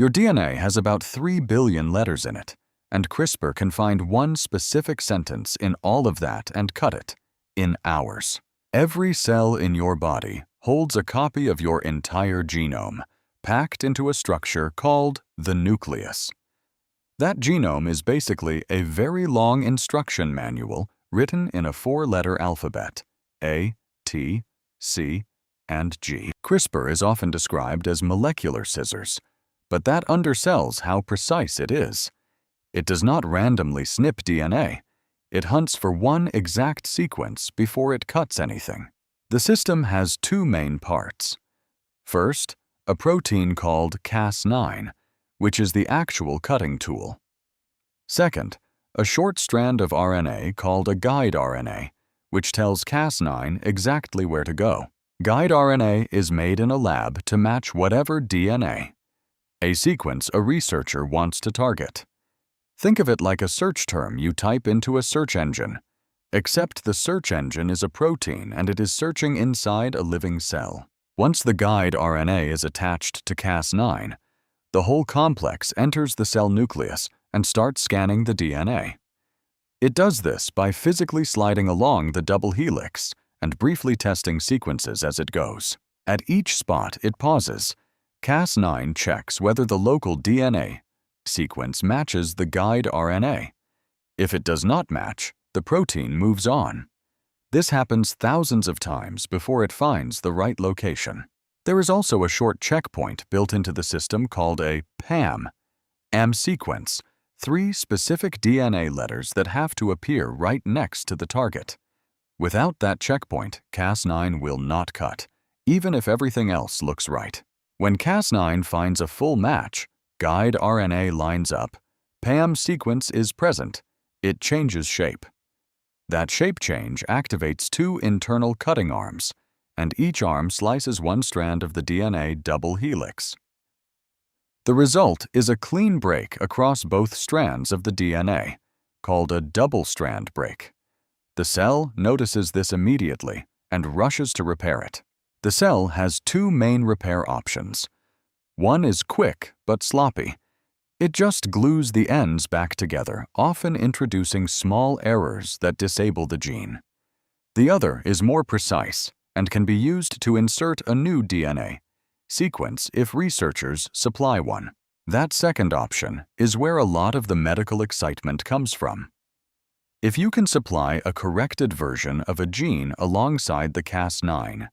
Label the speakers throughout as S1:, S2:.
S1: Your DNA has about 3 billion letters in it, and CRISPR can find one specific sentence in all of that and cut it in hours. Every cell in your body holds a copy of your entire genome, packed into a structure called the nucleus. That genome is basically a very long instruction manual written in a 4-letter alphabet: A, T, C, and G. CRISPR is often described as molecular scissors, but that undersells how precise it is. It does not randomly snip DNA. It hunts for one exact sequence before it cuts anything. The system has 2 main parts. First, a protein called Cas9, which is the actual cutting tool. Second, a short strand of RNA called a guide RNA, which tells Cas9 exactly where to go. Guide RNA is made in a lab to match whatever DNA, a sequence a researcher wants to target. Think of it like a search term you type into a search engine, except the search engine is a protein and it is searching inside a living cell. Once the guide RNA is attached to Cas9, the whole complex enters the cell nucleus and starts scanning the DNA. It does this by physically sliding along the double helix and briefly testing sequences as it goes. At each spot it pauses, Cas9 checks whether the local DNA sequence matches the guide RNA. If it does not match, the protein moves on. This happens thousands of times before it finds the right location. There is also a short checkpoint built into the system called a PAM sequence, 3 specific DNA letters that have to appear right next to the target. Without that checkpoint, Cas9 will not cut, even if everything else looks right. When Cas9 finds a full match, guide RNA lines up, PAM sequence is present, it changes shape. That shape change activates 2 internal cutting arms, and each arm slices one strand of the DNA double helix. The result is a clean break across both strands of the DNA, called a double-strand break. The cell notices this immediately and rushes to repair it. The cell has 2 main repair options. One is quick but sloppy. It just glues the ends back together, often introducing small errors that disable the gene. The other is more precise and can be used to insert a new DNA sequence if researchers supply one. That second option is where a lot of the medical excitement comes from. If you can supply a corrected version of a gene alongside the Cas9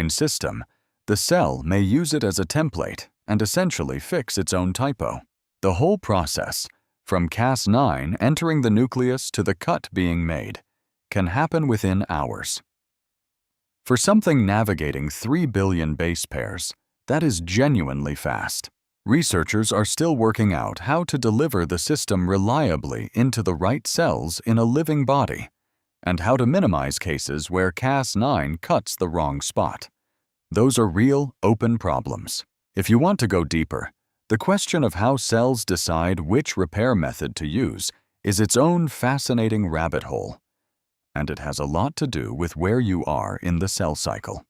S1: system, the cell may use it as a template and essentially fix its own typo. The whole process, from Cas9 entering the nucleus to the cut being made, can happen within hours. For something navigating 3 billion base pairs, that is genuinely fast. Researchers are still working out how to deliver the system reliably into the right cells in a living body, and how to minimize cases where Cas9 cuts the wrong spot. Those are real, open problems. If you want to go deeper, the question of how cells decide which repair method to use is its own fascinating rabbit hole, and it has a lot to do with where you are in the cell cycle.